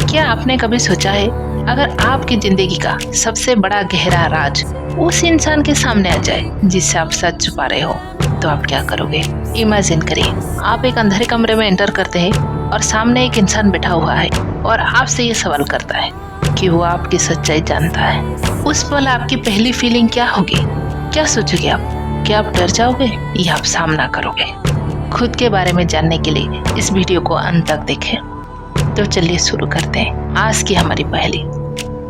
क्या आपने कभी सोचा है, अगर आपकी जिंदगी का सबसे बड़ा गहरा राज उस इंसान के सामने आ जाए जिससे आप सच छुपा रहे हो, तो आप क्या करोगे? इमेजिन करिए, आप एक अंधेरे कमरे में एंटर करते हैं और सामने एक इंसान बैठा हुआ है और आपसे ये सवाल करता है कि वो आपकी सच्चाई जानता है। उस पल आपकी पहली फीलिंग क्या होगी? क्या सोचोगे आप? क्या आप डर जाओगे या आप सामना करोगे? खुद के बारे में जानने के लिए इस वीडियो को अंत तक देखें। तो चलिए शुरू करते हैं आज की हमारी पहेली।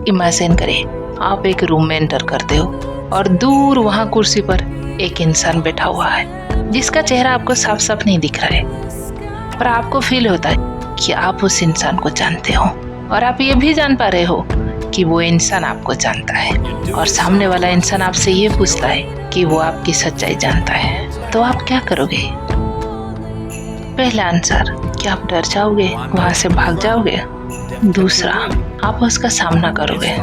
इमेजिन करें, आप एक रूम में एंटर करते हो और दूर वहाँ कुर्सी पर एक इंसान बैठा हुआ है जिसका चेहरा आपको साफ साफ नहीं दिख रहा है, पर आपको फील होता है कि आप उस इंसान को जानते हो और आप ये भी जान पा रहे हो कि वो इंसान आपको जानता है। और सामने वाला इंसान आपसे ये पूछता है कि वो आपकी सच्चाई जानता है, तो आप क्या करोगे? पहला आंसर, क्या आप डर जाओगे, वहां से भाग जाओगे? दूसरा, आप उसका सामना करोगे?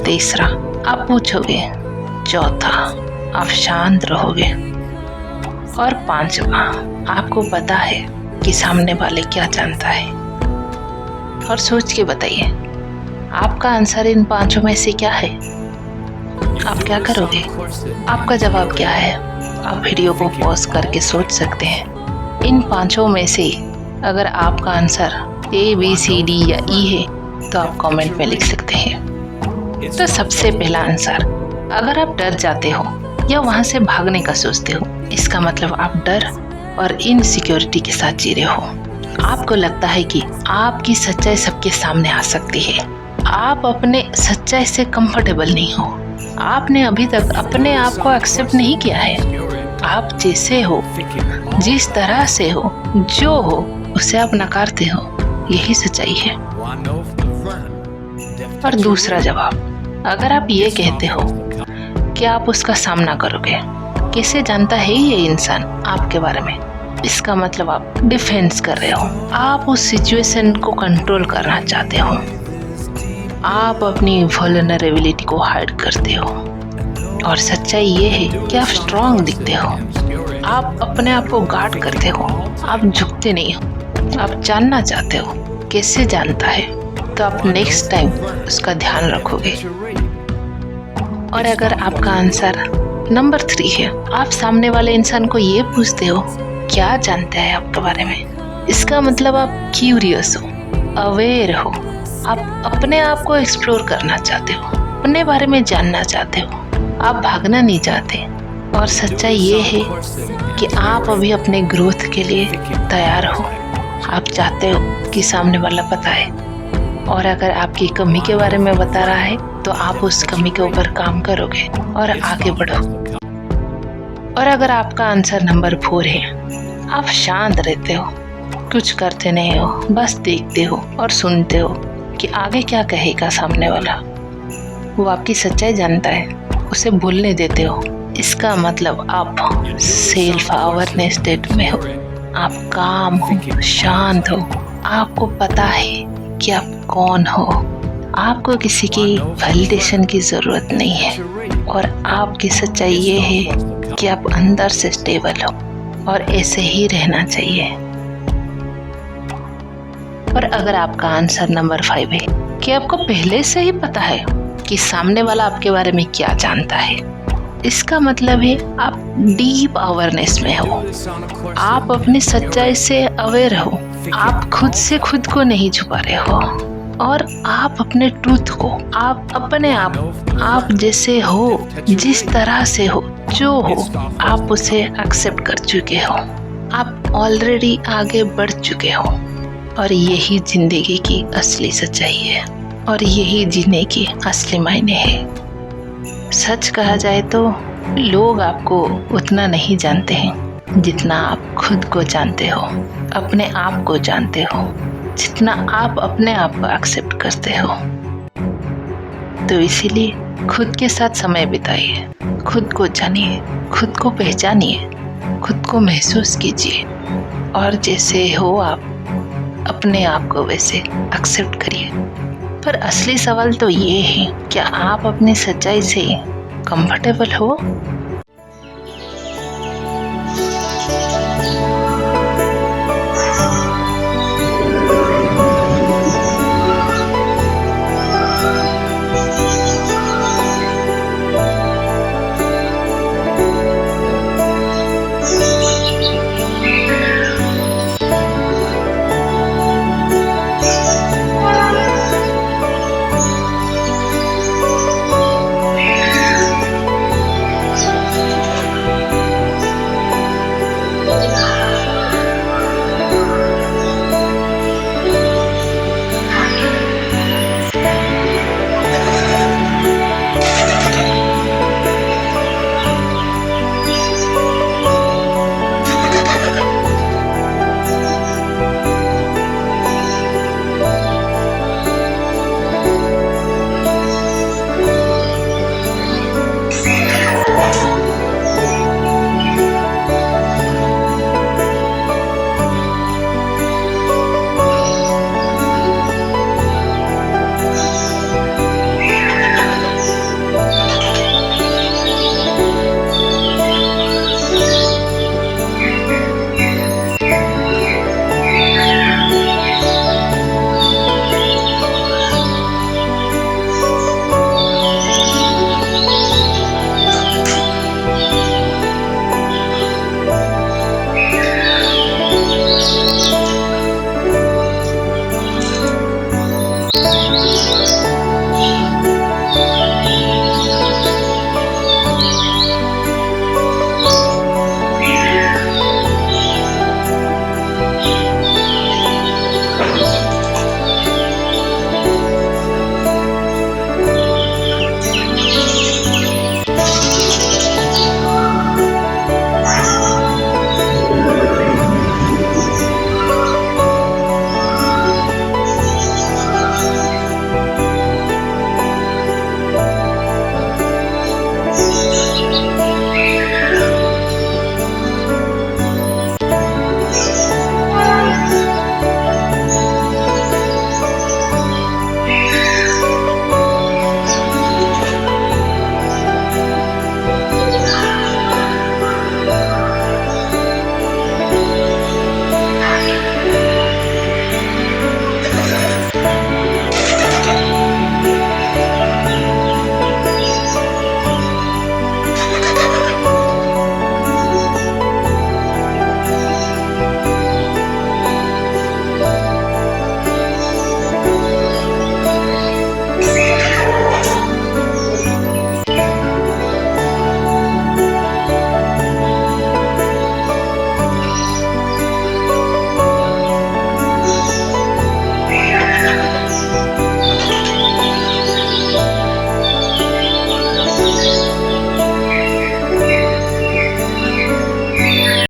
तीसरा, आप पूछोगे? चौथा, आप शांत रहोगे? और पांचवा, आपको पता है कि सामने वाले क्या जानता है? और सोच के बताइए, आपका आंसर इन पांचों में से क्या है? आप क्या करोगे? आपका जवाब क्या है? आप वीडियो को पॉज करके सोच सकते हैं। इन पांचों में से अगर आपका answer A, B, C, D या E है तो आप कमेंट में लिख सकते हैं। तो सबसे पहला आंसर, अगर आप डर जाते हो या वहां से भागने का सोचते हो, इसका मतलब आप डर और इनसिक्योरिटी के साथ जी रहे हो। आपको लगता है कि आपकी सच्चाई सबके सामने आ सकती है। आप अपने सच्चाई से कंफर्टेबल नहीं हो। आपने अभी तक अपने आप को एक्सेप्ट नहीं किया है। आप जैसे हो, जिस तरह से हो, जो हो उसे आप नकारते हो, यही सच्चाई है। और दूसरा जवाब, अगर आप ये कहते हो कि आप उसका सामना करोगे, कैसे जानता है ये इंसान आपके बारे में? इसका मतलब आप डिफेंस कर रहे हो। आप उस सिचुएशन को कंट्रोल करना चाहते हो। आप अपनी वल्नरेबिलिटी को हाइड करते हो। और सच्चाई ये है कि आप स्ट्रांग दिखते हो। आप अपने आप को गार्ड करते हो। आप झुकते नहीं हो। आप जानना चाहते हो। कैसे जानता है? तो आप नेक्स्ट टाइम उसका ध्यान रखोगे। और अगर आपका आंसर नंबर 3 है, आप सामने वाले इंसान को ये पूछते हो क्या जानता है आपके बारे में, इसका मतलब आप क्यूरियस हो, अवेयर हो। आप अपने आप को एक्सप्लोर करना चाहते हो, अपने बारे में जानना चाहते हो। आप भागना नहीं चाहते। और सच्चाई ये है कि आप अभी अपने ग्रोथ के लिए तैयार हो। आप चाहते हो कि सामने वाला पता है। और अगर आपकी कमी के बारे में बता रहा है तो आप उस कमी के ऊपर काम करोगे और आगे बढ़ो। और अगर आपका आंसर नंबर 4 है, आप शांत रहते हो, कुछ करते नहीं हो, बस देखते हो और सुनते हो कि आगे क्या कहेगा सामने वाला। वो आपकी सच्चाई जानता है, उसे भूलने देते हो। इसका मतलब आप सेल्फ अवेयरनेस स्टेट में हो। आप काम हो, शांत हो। आपको पता है कि आप कौन हो। आपको किसी की वैलिडेशन की जरूरत नहीं है। और आपकी सच्चाई ये है कि आप अंदर से स्टेबल हो और ऐसे ही रहना चाहिए। और अगर आपका आंसर नंबर 5 है कि आपको पहले से ही पता है कि सामने वाला आपके बारे में क्या जानता है, इसका मतलब है आप डीप अवेयरनेस में हो। आप अपनी सच्चाई से अवेयर हो। आप खुद से खुद को नहीं छुपा रहे हो और आप अपने ट्रूथ को, आप अपने आप जैसे हो, जिस तरह से हो, जो हो, आप उसे एक्सेप्ट कर चुके हो। आप ऑलरेडी आगे बढ़ चुके हो। और यही जिंदगी की असली सच्चाई है और यही जीने की असली मायने है। सच कहा जाए तो लोग आपको उतना नहीं जानते हैं जितना आप खुद को जानते हो, अपने आप को जानते हो, जितना आप अपने आप को एक्सेप्ट करते हो। तो इसीलिए खुद के साथ समय बिताइए, खुद को जानिए, खुद को पहचानिए, खुद को महसूस कीजिए और जैसे हो आप अपने आप को वैसे एक्सेप्ट करिए। पर असली सवाल तो ये है, क्या आप अपनी सच्चाई से कंफर्टेबल हो?